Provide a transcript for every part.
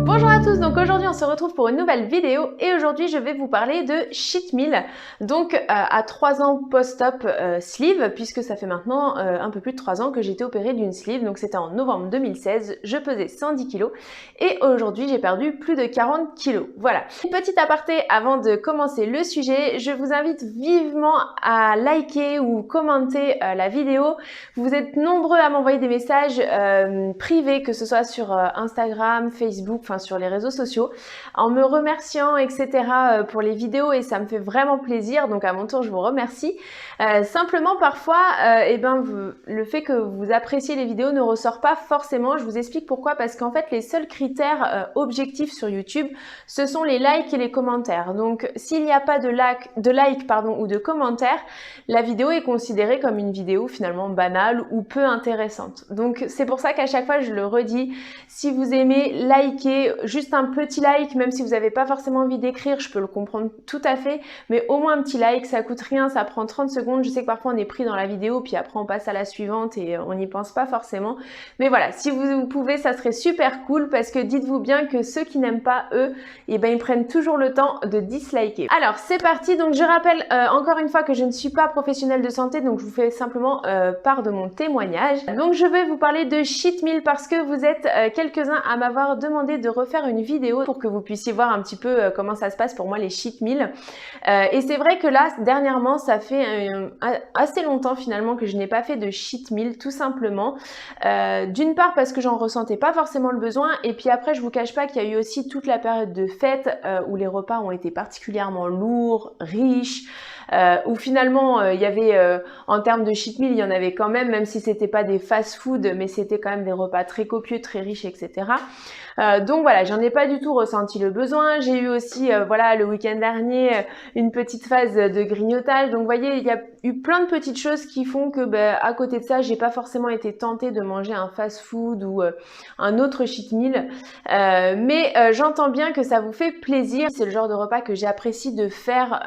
Bonjour à tous, donc aujourd'hui on se retrouve pour une nouvelle vidéo et aujourd'hui je vais vous parler de cheat meal, donc à 3 ans post-op sleeve, puisque ça fait maintenant un peu plus de 3 ans que j'ai été opérée d'une sleeve, donc c'était en novembre 2016, je pesais 110 kg et aujourd'hui j'ai perdu plus de 40 kg. Voilà. Petit aparté avant de commencer le sujet, je vous invite vivement à liker ou commenter la vidéo. Vous êtes nombreux à m'envoyer des messages privés, que ce soit sur Instagram, Facebook, enfin sur les réseaux sociaux, en me remerciant, etc. pour les vidéos et ça me fait vraiment plaisir. Donc à mon tour, je vous remercie. Simplement, parfois, le fait que vous appréciez les vidéos ne ressort pas forcément. Je vous explique pourquoi. Parce qu'en fait, les seuls critères objectifs sur YouTube, ce sont les likes et les commentaires. Donc, s'il n'y a pas de like, ou de commentaires, la vidéo est considérée comme une vidéo finalement banale ou peu intéressante. Donc, c'est pour ça qu'à chaque fois, je le redis, si vous aimez, likez, juste un petit like, même si vous n'avez pas forcément envie d'écrire, je peux le comprendre tout à fait, mais au moins un petit like, ça coûte rien, ça prend 30 secondes. Je sais que parfois on est pris dans la vidéo, puis après on passe à la suivante et on n'y pense pas forcément. Mais voilà, si vous pouvez, ça serait super cool parce que dites-vous bien que ceux qui n'aiment pas eux, ils prennent toujours le temps de disliker. Alors c'est parti, donc je rappelle encore une fois que je ne suis pas professionnelle de santé, donc je vous fais simplement part de mon témoignage. Donc je vais vous parler de cheat meal parce que vous êtes quelques-uns à m'avoir demandé de refaire une vidéo pour que vous puissiez voir un petit peu comment ça se passe pour moi les cheat meals. Et c'est vrai que là, dernièrement, ça fait assez longtemps finalement que je n'ai pas fait de cheat meal, tout simplement. D'une part parce que j'en ressentais pas forcément le besoin, et puis après, je vous cache pas qu'il y a eu aussi toute la période de fête où les repas ont été particulièrement lourds, riches, où finalement il y avait en termes de cheat meal, il y en avait quand même si c'était pas des fast-food, mais c'était quand même des repas très copieux, très riches, etc. Donc voilà, j'en ai pas du tout ressenti le besoin. J'ai eu aussi, voilà, le week-end dernier, une petite phase de grignotage. Donc vous voyez, il y a eu plein de petites choses qui font que à côté de ça, j'ai pas forcément été tentée de manger un fast-food ou un autre cheat meal. Mais j'entends bien que ça vous fait plaisir. C'est le genre de repas que j'apprécie de faire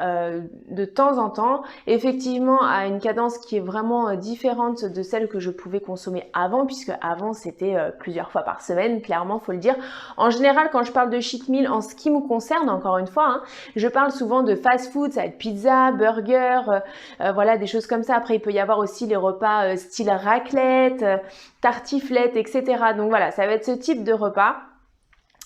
de temps en temps. Effectivement, à une cadence qui est vraiment différente de celle que je pouvais consommer avant, puisque avant c'était plusieurs fois par semaine, clairement, faut le dire. En général, quand je parle de cheat meal, en ce qui me concerne, encore une fois, hein, je parle souvent de fast-food, ça va être pizza, burger, voilà, des choses comme ça. Après, il peut y avoir aussi les repas style raclette, tartiflette, etc. Donc voilà, ça va être ce type de repas.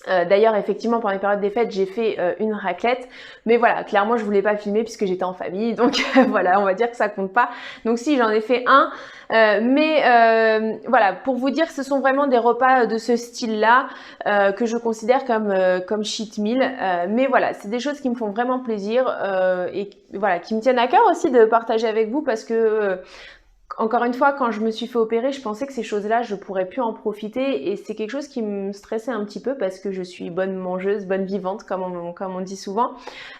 D'ailleurs, effectivement, pendant les périodes des fêtes, j'ai fait une raclette. Mais voilà, clairement, je voulais pas filmer puisque j'étais en famille. Donc voilà, on va dire que ça compte pas. Donc si, j'en ai fait un. Voilà, pour vous dire, ce sont vraiment des repas de ce style-là que je considère comme cheat meal. Mais voilà, c'est des choses qui me font vraiment plaisir et voilà, qui me tiennent à cœur aussi de partager avec vous parce que encore une fois, quand je me suis fait opérer, je pensais que ces choses-là, je pourrais plus en profiter et c'est quelque chose qui me stressait un petit peu parce que je suis bonne mangeuse, bonne vivante, comme on dit souvent.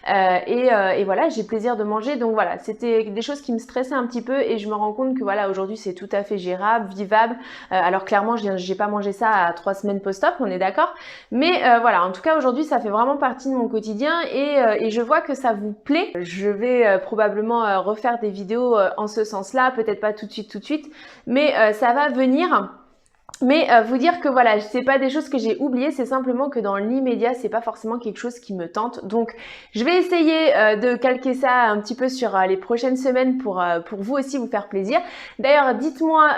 Et voilà, j'ai plaisir de manger. Donc voilà, c'était des choses qui me stressaient un petit peu et je me rends compte que voilà, aujourd'hui, c'est tout à fait gérable, vivable. Alors clairement, j'ai pas mangé ça à 3 semaines post-op, on est d'accord. Mais voilà, en tout cas, aujourd'hui, ça fait vraiment partie de mon quotidien et je vois que ça vous plaît. Je vais probablement refaire des vidéos en ce sens-là, peut-être pas tout de suite, mais ça va venir. Mais vous dire que voilà, c'est pas des choses que j'ai oubliées, c'est simplement que dans l'immédiat, c'est pas forcément quelque chose qui me tente. Donc, je vais essayer de calquer ça un petit peu sur les prochaines semaines pour vous aussi vous faire plaisir. D'ailleurs, dites-moi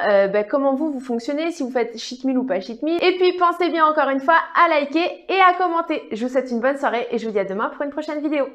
comment vous fonctionnez, si vous faites cheat meal ou pas cheat meal. Et puis, pensez bien encore une fois à liker et à commenter. Je vous souhaite une bonne soirée et je vous dis à demain pour une prochaine vidéo.